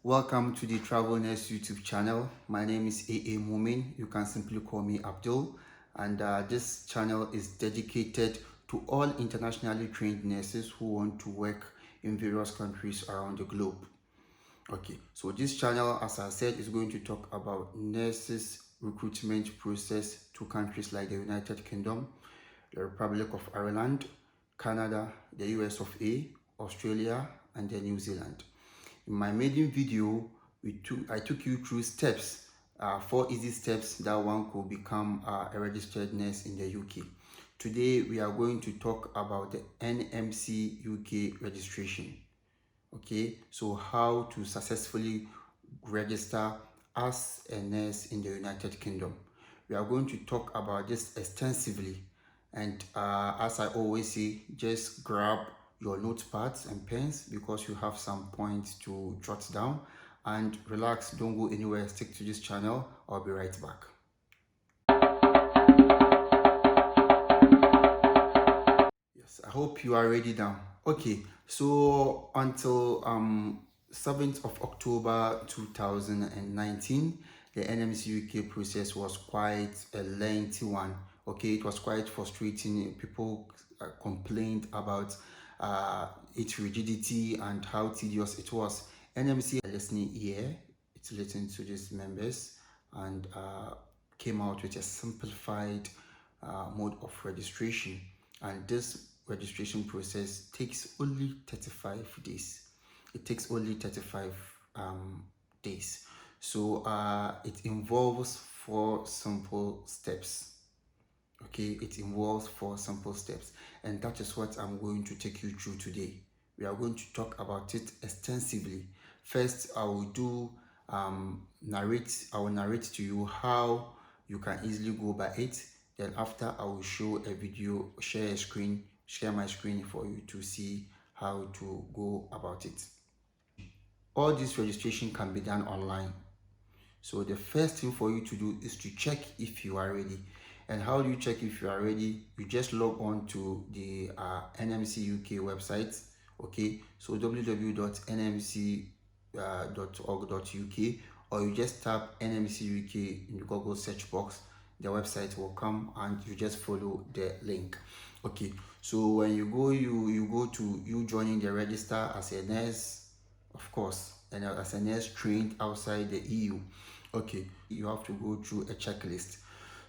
Welcome to the Travel Nurse YouTube channel. My name is AA Mumin. You can simply call me Abdul. And this channel is dedicated to all internationally trained nurses who want to work in various countries around the globe. Okay, so this channel, as I said, is going to talk about nurses recruitment process to countries like the United Kingdom, the Republic of Ireland, Canada, the US of A, Australia, and then New Zealand. In my maiden video, I took you through steps, 4 easy steps that one could become a registered nurse in the UK. Today, we are going to talk about the NMC UK registration. Okay, so how to successfully register as a nurse in the United Kingdom. We are going to talk about this extensively, and as I always say, just grab your notepads and pens because you have some points to jot down, and relax, don't go anywhere, stick to this channel. I'll be right back. Yes, I hope you are ready now. Okay, so until 7th of October 2019, the NMC UK process was quite a lengthy one. Okay, it was quite frustrating. People complained about its rigidity and how tedious it was. NMC listening ear, it's listened to these members and came out with a simplified mode of registration, and this registration process takes only 35 days. It takes only 35 days. So it involves 4 simple steps. Okay, it involves 4 simple steps, and that is what I'm going to take you through today. We are going to talk about it extensively. First, I will narrate to you how you can easily go by it. Then after, I will show a video, share my screen for you to see how to go about it. All this registration can be done online. So the first thing for you to do is to check if you are ready. And how do you check if you are ready? You just log on to the NMC UK website. Okay, so www.nmc.org.uk, or you just tap NMC UK in the Google search box. The website will come and you just follow the link. Okay, so when you go, you go to you joining the register as a nurse, of course, and as a nurse trained outside the EU. Okay, you have to go through a checklist.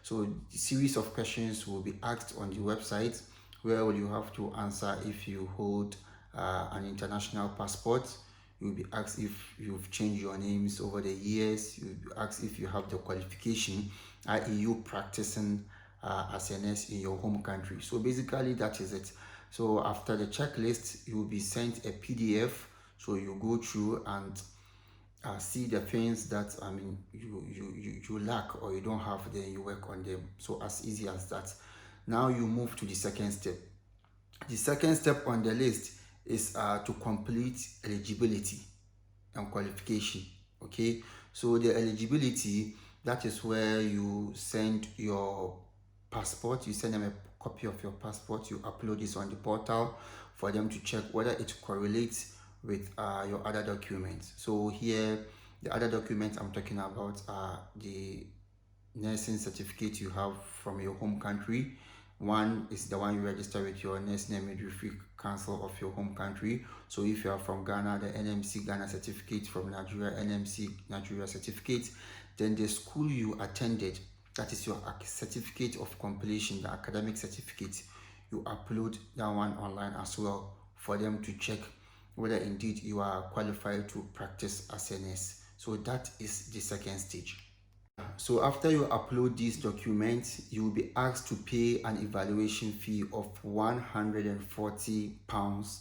So the series of questions will be asked on the website, where you have to answer if you hold an international passport. You'll be asked if you've changed your names over the years. You'll be asked if you have the qualification, i.e. you practicing as a nurse in your home country. So basically that is it. So after the checklist, you will be sent a PDF. So you go through and see the things that you lack or you don't have, then you work on them. So as easy as that. Now you move to the second step. The second step on the list is to complete eligibility and qualification. Okay, so the eligibility, that is where you send your passport. You send them a copy of your passport. You upload this on the portal for them to check whether it correlates with your other documents. So here, the other documents I'm talking about are the nursing certificate you have from your home country. One is the one you register with your Nursing and Midwifery Council of your home country. So if you are from Ghana, the NMC Ghana certificate; from Nigeria, NMC Nigeria certificate. Then the school you attended, that is your certificate of completion, the academic certificate. You upload that one online as well for them to check whether indeed you are qualified to practice as a nurse. So that is the second stage. So after you upload these documents, you will be asked to pay an evaluation fee of £140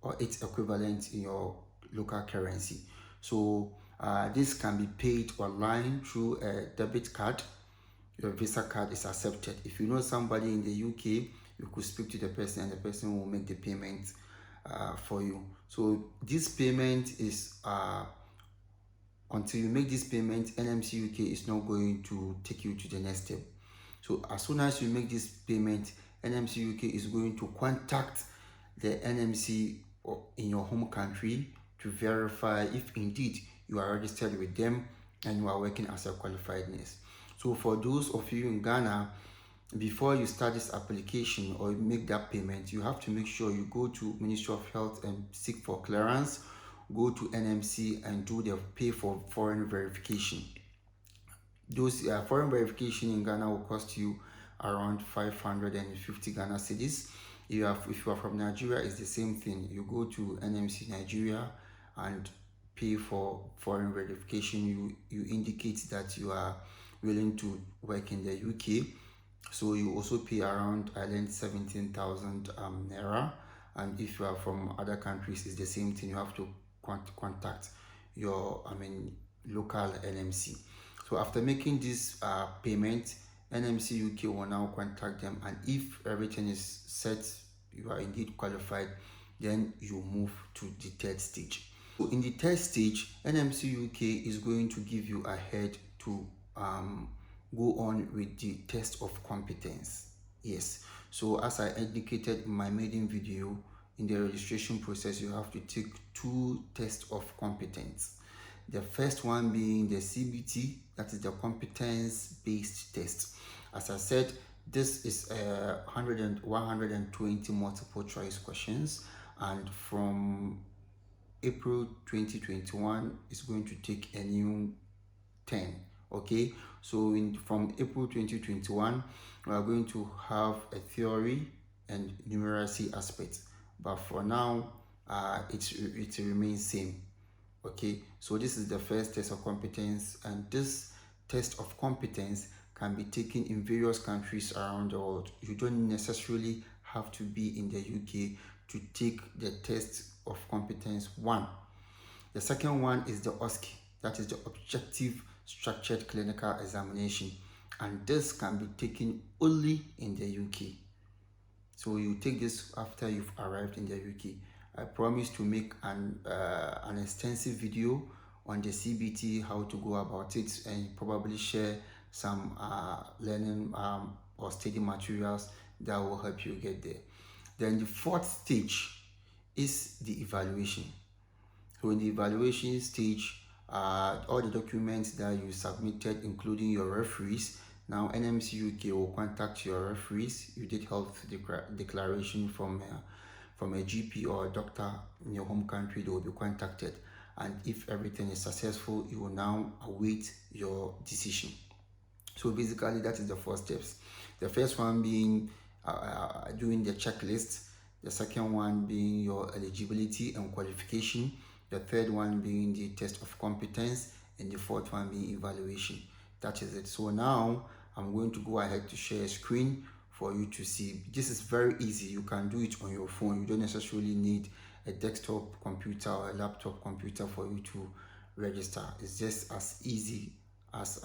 or its equivalent in your local currency. So this can be paid online through a debit card. Your Visa card is accepted. If you know somebody in the UK, you could speak to the person and the person will make the payment for you. So this payment is until you make this payment, NMC UK is not going to take you to the next step. So as soon as you make this payment, NMC UK is going to contact the NMC in your home country to verify if indeed you are registered with them and you are working as a qualified nurse. So for those of you in Ghana, before you start this application or make that payment, you have to make sure you go to Ministry of Health and seek for clearance, go to NMC and do the pay for foreign verification. Those foreign verification in Ghana will cost you around 550 Ghana cedis. If you are from Nigeria, it's the same thing. You go to NMC Nigeria and pay for foreign verification. You indicate that you are willing to work in the UK. So you also pay around 17,000 naira. And if you are from other countries, it's the same thing. You have to contact your local NMC. So after making this payment, NMC UK will now contact them, and if everything is set, you are indeed qualified, then you move to the third stage. So in the third stage, NMC UK is going to give you a head to go on with the test of competence. Yes, so as I indicated in my maiden video, in the registration process, you have to take 2 tests of competence. The first one being the CBT, that is the competence-based test. As I said, this is 120 multiple choice questions, and from April 2021, it's going to take a new 10. Okay, so from April 2021, we are going to have a theory and numeracy aspect, but for now, it remains same. Okay, so this is the first test of competence, and this test of competence can be taken in various countries around the world. You don't necessarily have to be in the UK to take the test of competence 1. The second one is the OSCE, that is the Objective Structured Clinical Examination, and this can be taken only in the UK. So you take this after you've arrived in the UK. I promise to make an extensive video on the CBT, how to go about it, and probably share some learning or study materials that will help you get there. Then the fourth stage is the evaluation. So in the evaluation stage, all the documents that you submitted, including your referees, now NMC UK will contact your referees. You did health declaration from a GP or a doctor in your home country. They will be contacted, and if everything is successful, you will now await your decision. So basically, that is the 4 steps. The first one being doing the checklist, the second one being your eligibility and qualification, the third one being the test of competence, and the fourth one being evaluation. That is it. So now I'm going to go ahead to share a screen for you to see. This is very easy. You can do it on your phone. You don't necessarily need a desktop computer or a laptop computer for you to register. It's just as easy as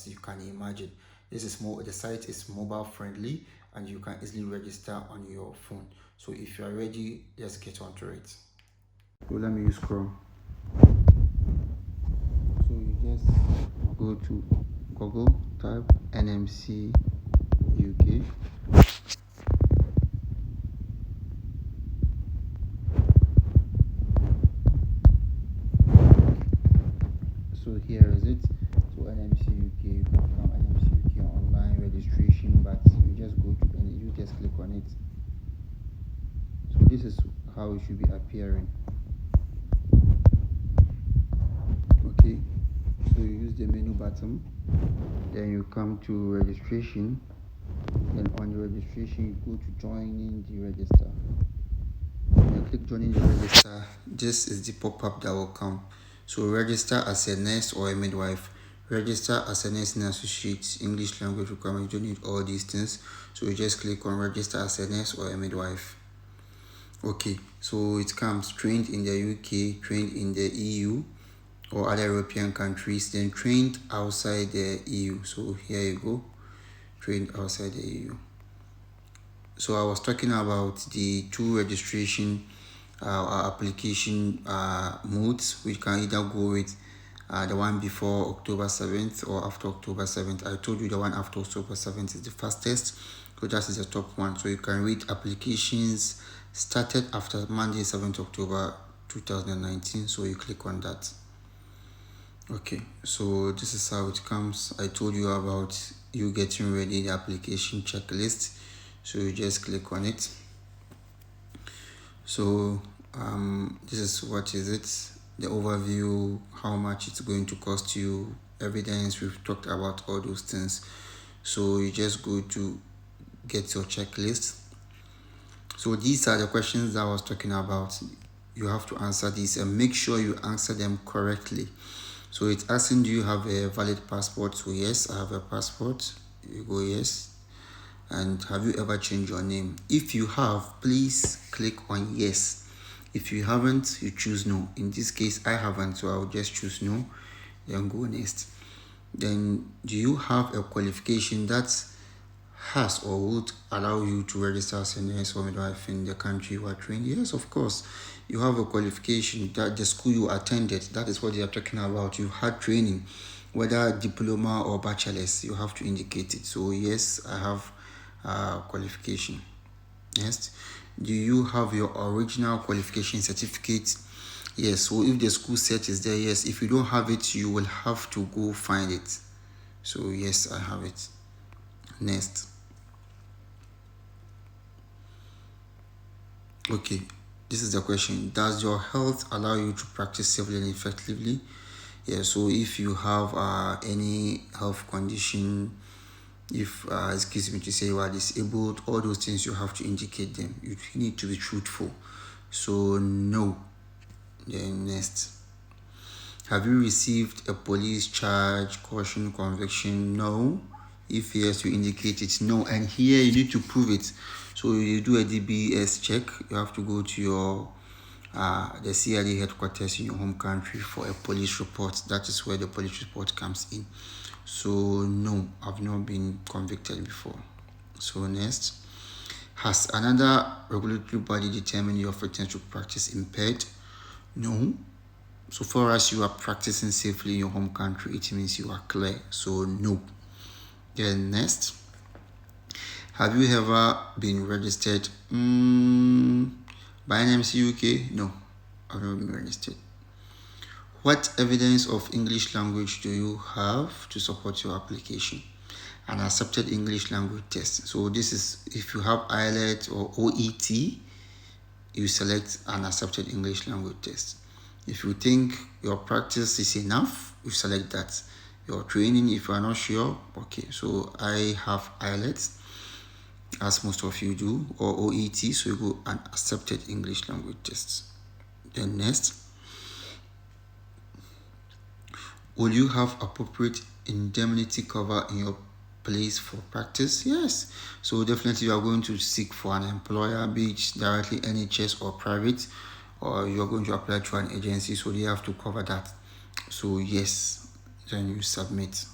you can imagine. This is the site is mobile friendly, and you can easily register on your phone. So if you are ready, let's get onto it. So let me use Chrome. So you just go to Google, type NMC UK. So here is it. So NMC UK, you can come NMC UK online registration, but you just go to and you just click on it. So this is how it should be appearing. Okay, so you use the menu button, then you come to registration, then on the registration you go to joining the register. When you click joining the register, this is the pop-up that will come. So register as a nurse or a midwife, register as a nursing associate, English language requirement. You don't need all these things, so you just click on register as a nurse or a midwife. Okay, so it comes trained in the UK, trained in the EU or other European countries, then trained outside the EU. So here you go, trained outside the EU. So I was talking about the 2 registration application modes. We can either go with the one before October 7th or after October 7th. I told you the one after October 7th is the fastest, so that is the top one. So you can read applications started after Monday 7th October 2019. So you click on that. Okay, so this is how it comes. I told you about you getting ready the application checklist, so you just click on it. So this is what is it, the overview, how much it's going to cost you, evidence. We've talked about all those things. So you just go to get your checklist. So these are the questions that I was talking about. You have to answer these and make sure you answer them correctly. So it's asking, do you have a valid passport? So yes, I have a passport. You go yes. And have you ever changed your name? If you have, please click on yes. If you haven't, you choose no. In this case, I haven't, so I'll just choose no, then go next. Then, do you have a qualification that has or would allow you to register as a nurse or midwife in the country you are trained? Yes, of course. You have a qualification that the school you attended, that is what they are talking about. You've had training, whether diploma or bachelor's, you have to indicate it. So yes, I have qualification. Next, do you have your original qualification certificate? Yes. So if the school set is there, yes. If you don't have it, you will have to go find it. So yes, I have it. Next. Okay, this is the question. Does your health allow you to practice safely and effectively? Yeah, so if you have any health condition, if excuse me to say you are disabled, all those things you have to indicate them. You need to be truthful. So no. Then next. Have you received a police charge, caution, conviction? No. If yes, you indicate it. No. And here you need to prove it. So you do a DBS check. You have to go to your the CID headquarters in your home country for a police report. That is where the police report comes in. So no, I've not been convicted before. So next. Has another regulatory body determined your fitness to practice impaired? No. So far as you are practicing safely in your home country, it means you are clear. So no. Then next. Have you ever been registered by NMC UK? No, I've never been registered. What evidence of English language do you have to support your application? An accepted English language test. So this is if you have IELTS or OET, you select an accepted English language test. If you think your practice is enough, you select that. Your training, if you are not sure, okay. So I have IELTS, as most of you do, or OET, so you go an accepted English language test. Then next, will you have appropriate indemnity cover in your place for practice? Yes. So definitely you are going to seek for an employer, be it directly NHS or private, or you are going to apply to an agency, so they have to cover that. So yes, then you submit.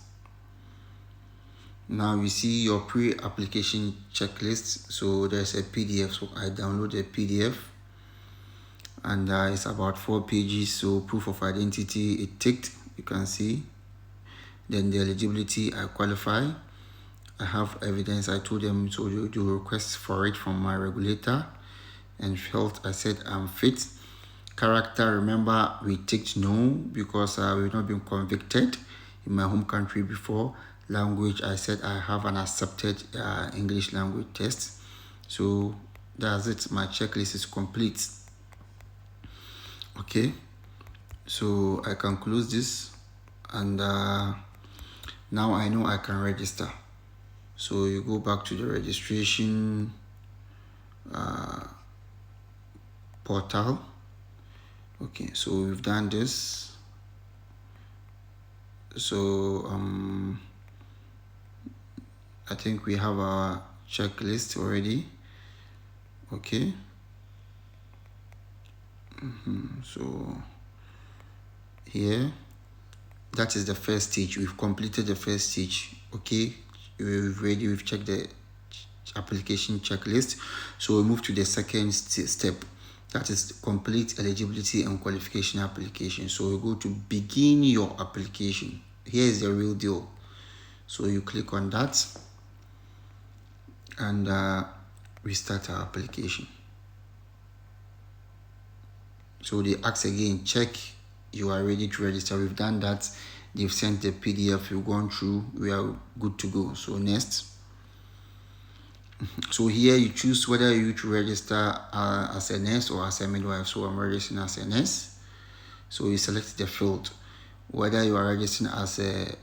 Now you see your pre-application checklist. So there's a PDF, so I download a PDF, and it's about 4 pages. So proof of identity, it ticked, you can see. Then the eligibility, I qualify. I have evidence. I told them to do request for it from my regulator. And health, I said I'm fit. Character, remember we ticked no because we've not been convicted in my home country before. Language, I said I have an accepted English language test. So that's it. My checklist is complete. Okay, so I can close this, and now I know I can register. So you go back to the registration portal. Okay, so we've done this. So I think we have our checklist already. Okay. So here, that is the first stage. We've completed the first stage. Okay, we've checked the application checklist. So we move to the second step. That is complete eligibility and qualification application. So we go to begin your application. Here is the real deal. So you click on that, and we start our application. So they ask again, check you are ready to register. We've done that. They've sent the PDF. We've gone through. We are good to go. So next. So here you choose whether you to register as a nurse or as a midwife. So I'm registering as a nurse. So you select the field, whether you are registering as a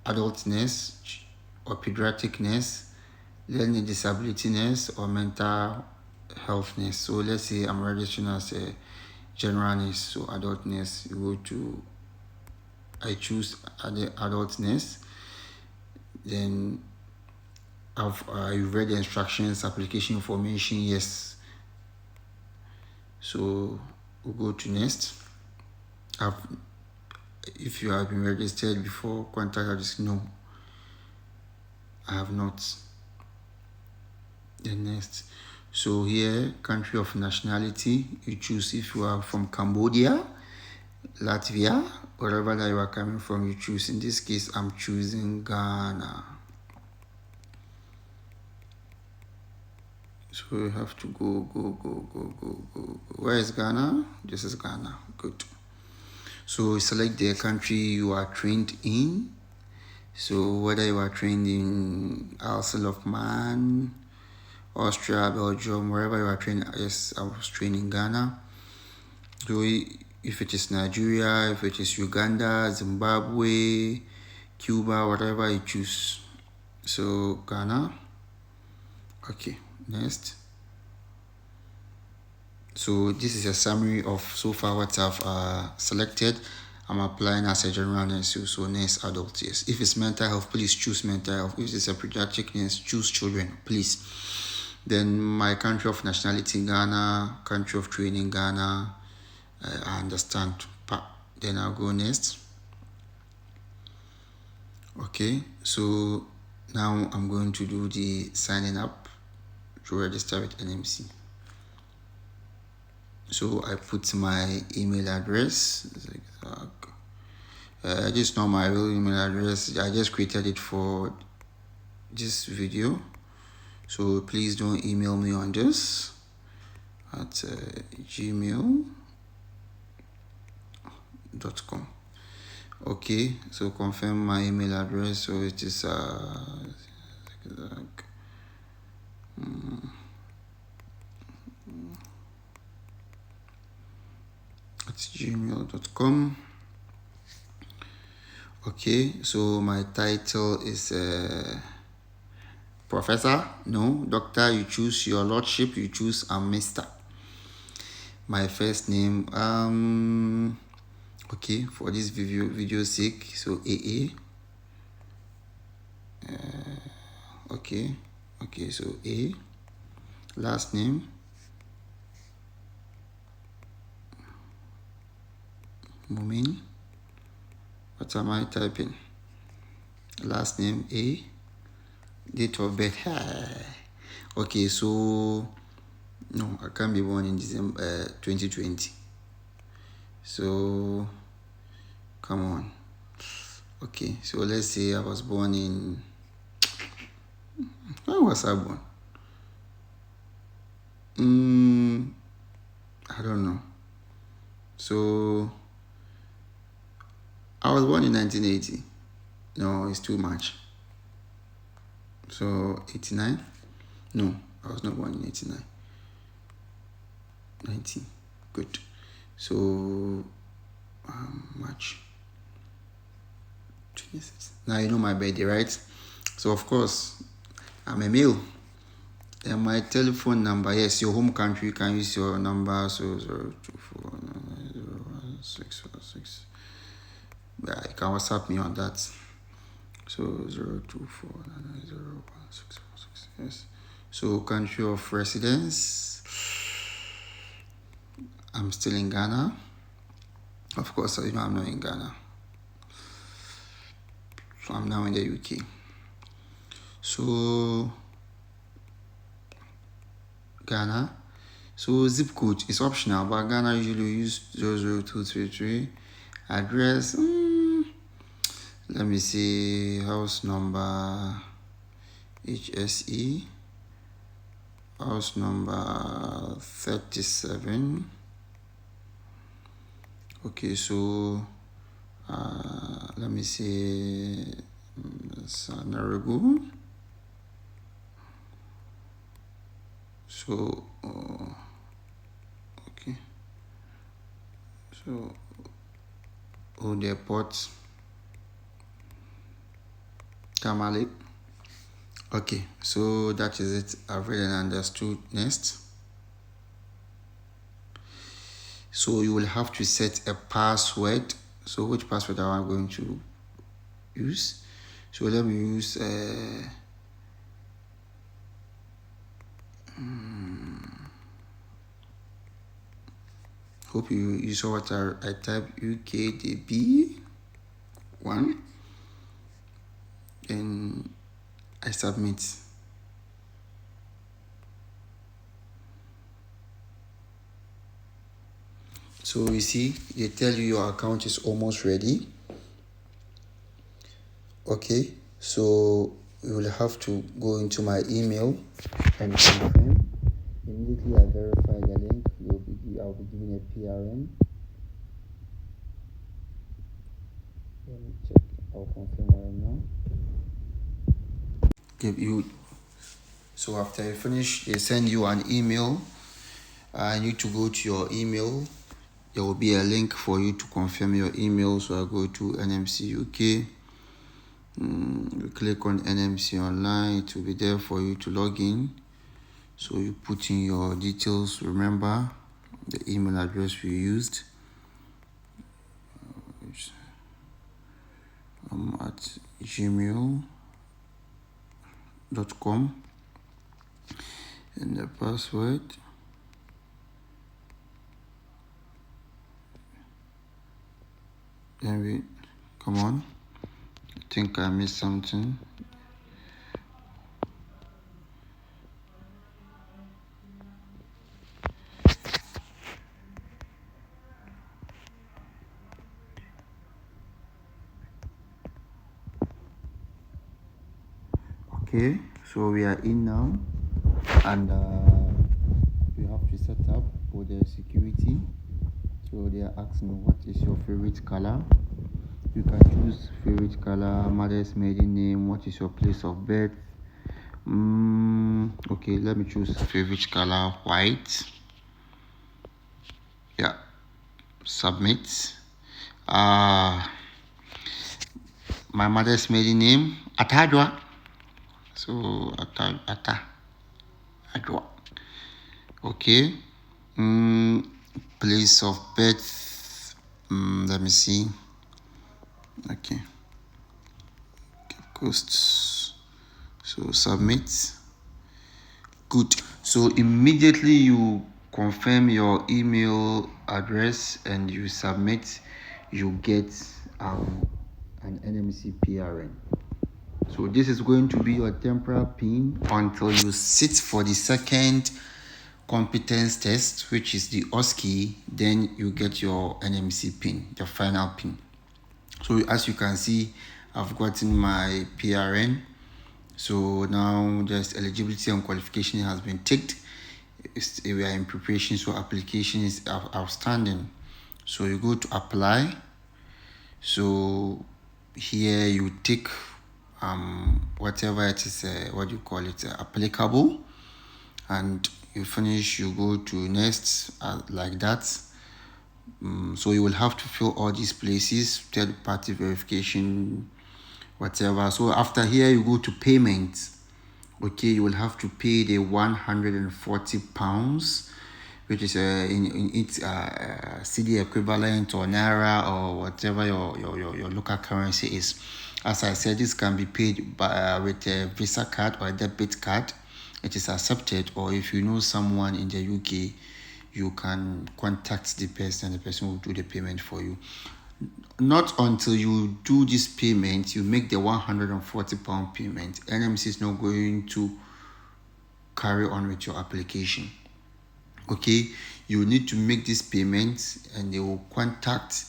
adult nurse or pediatric nurse, learning disability nurse, or mental health nurse. So let's say I'm registering as a general nurse, so adult nurse. You go to, I choose the adult nurse. Then you've read the instructions, application information, yes. So we'll go to next. If you have been registered before, contact us. No, I have not. The next. So here, country of nationality, you choose if you are from Cambodia, Latvia, wherever that you are coming from, you choose. In this case, I'm choosing Ghana. So you have to go. Where is Ghana? This is Ghana. Good. So select the country you are trained in. So whether you are trained in Isle of Man, Austria, Belgium, wherever you are trained. Yes, I was trained in Ghana. So if it is Nigeria, if it is Uganda, Zimbabwe, Cuba, whatever you choose. So Ghana. Okay, next. So this is a summary of so far what I've selected. I'm applying as a general nurse, so nurse adult, yes. If it's mental health, please choose mental health. If it's a pediatric nurse, choose children, please. Then my country of nationality, Ghana. Country of training, Ghana. I understand. Then I'll go next. Okay, so now I'm going to do the signing up to register with NMC. So I put my email address. This is not my real email address. I just created it for this video. So please don't email me on this at gmail.com. Okay, so confirm my email address. So it is at gmail.com. Okay, so my title is Professor. No, Doctor, you choose. Your Lordship, you choose. I'm Mr. My first name, okay, for this video sake, so AA. Okay, so A. Last name, Mumin. What am I typing? Last name A. Date of birth. Okay, so no, I can't be born in December 2020. So come on. Okay, so let's say I was born in, when was I born? I don't know. So I was born in 1980. No, it's too much. So 89? No, I was not born in 89. 19. Good. So March 26. Now you know my birthday, right? So of course I'm a male. And my telephone number, yes, your home country, you can use your number. So 024901646. Yeah, you can WhatsApp me on that. So 024901646. Yes. So country of residence, I'm still in Ghana. Of course, you know I'm not in Ghana. So I'm now in the UK. So Ghana. So zip code is optional, but Ghana usually use 00233. Address, let me see, house number, HSE, house number 37. Okay, so let me say Sanarago. So okay, so Old Airport, Tamale. Okay, so that is it. I've read and understood. Next, so you will have to set a password. So which password am I going to use? So let me use hope you saw what I typed UKDB1, and I submit. So you see, they tell you your account is almost ready. Okay, so you will have to go into my email and confirm. Immediately I verify the link, I'll be giving a PRN. Let me check. I'll confirm right now. Okay, so after you finish, they send you an email. I need to go to your email. There will be a link for you to confirm your email. So I go to NMC UK. You click on NMC online. It will be there for you to log in. So you put in your details. Remember the email address we used. At gmail.com, and the password. Then we come on. I think I missed something. Okay, so we are in now, and we have to set up for the security. So they are asking what is your favorite color. You can choose favorite color, mother's maiden name, what is your place of birth. Okay, let me choose favorite color, white. Yeah, submit. My mother's maiden name, Atadwa. So Atadwa. Okay. Place of birth. Let me see. Okay. Cape Coast. So submit. Good. So immediately you confirm your email address and you submit, you get an NMC PRN. So this is going to be your temporary PIN until you sit for the second competence test, which is the OSCE. Then you get your NMC PIN, the final PIN. So as you can see, I've gotten my PRN. So now just eligibility and qualification has been ticked. We are in preparation, so application is outstanding. So you go to apply. So here you tick whatever it is, what you call it, applicable, and you finish, you go to next, like that. So you will have to fill all these places, third party verification, whatever. So after here you go to payment. Okay, you will have to pay the £140, which is in its CD equivalent or naira or whatever your local currency is. As I said, this can be paid by with a Visa card or a debit card. It is accepted. Or if you know someone in the UK, you can contact the person and the person will do the payment for you. Not until you do this payment, you make the £140 payment, NMC is not going to carry on with your application. Okay, you need to make this payment and they will contact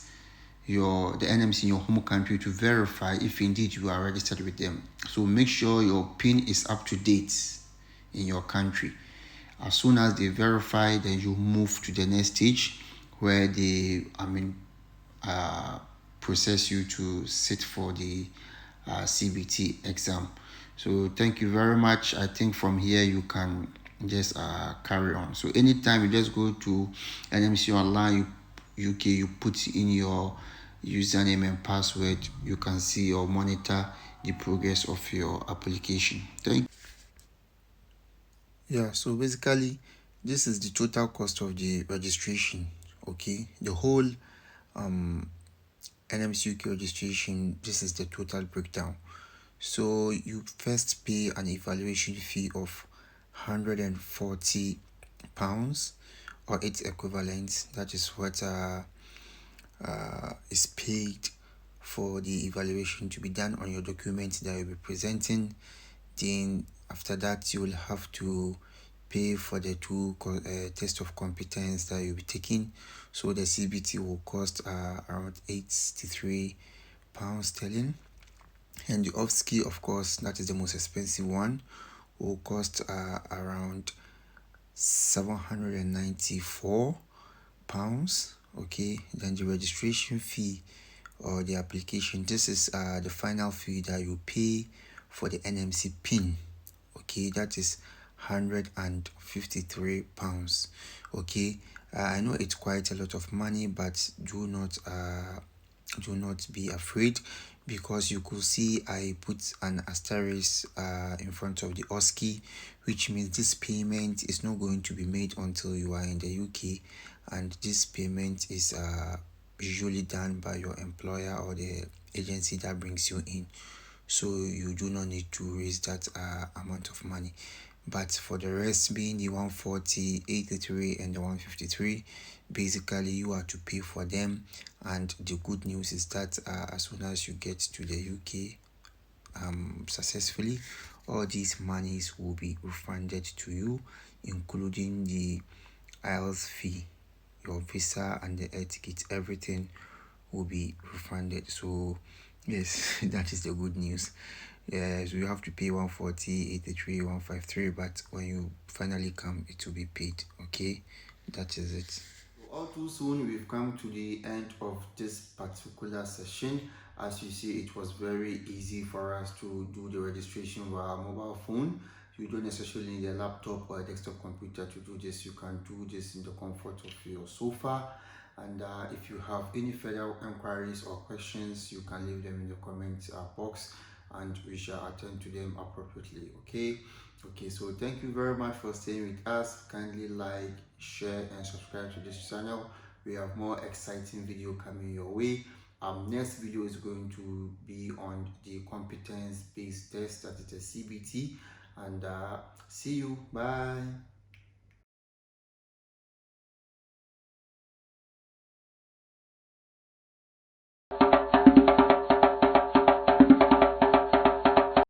the NMC in your home country to verify if indeed you are registered with them. So make sure your PIN is up to date in your country. As soon as they verify, then you move to the next stage where uh, process you to sit for the CBT exam. So thank you very much. I think from here you can just carry on. So anytime you just go to NMC Online UK, you put in your username and password, you can see or monitor the progress of your application. Thank you. Yeah, so basically this is the total cost of the registration. Okay, the whole NMC UK registration, this is the total breakdown. So you first pay an evaluation fee of £140 or its equivalent. That is what is paid for the evaluation to be done on your document that you'll be presenting. Then after that you will have to pay for the two test of competence that you'll be taking. So the CBT will cost around £83 sterling, and the off ski, of course, that is the most expensive one, will cost around £794. Okay, then the registration fee or the application, this is the final fee that you pay for the NMC pin. Okay, that is £153. Okay, I know it's quite a lot of money, but do not be afraid, because you could see I put an asterisk in front of the OSCE, which means this payment is not going to be made until you are in the UK, and this payment is usually done by your employer or the agency that brings you in. So you do not need to raise that amount of money. But for the rest, being the 140, 83 and the 153, basically you are to pay for them. And the good news is that as soon as you get to the UK successfully, all these monies will be refunded to you, including the IELTS fee, your visa and the air ticket. Everything will be refunded. So yes, that is the good news. Yeah, so you have to pay 140, 83, 153, but when you finally come, it will be paid. Okay, that is it. All too soon, we've come to the end of this particular session. As you see, it was very easy for us to do the registration via mobile phone. You don't necessarily need a laptop or a desktop computer to do this. You can do this in the comfort of your sofa. And if you have any further inquiries or questions, you can leave them in the comment box, and we shall attend to them appropriately. Okay, so thank you very much for staying with us. Kindly like, share and subscribe to this channel. We have more exciting video coming your way. Next video is going to be on the competence based test, that is the CBT. And see you. Bye.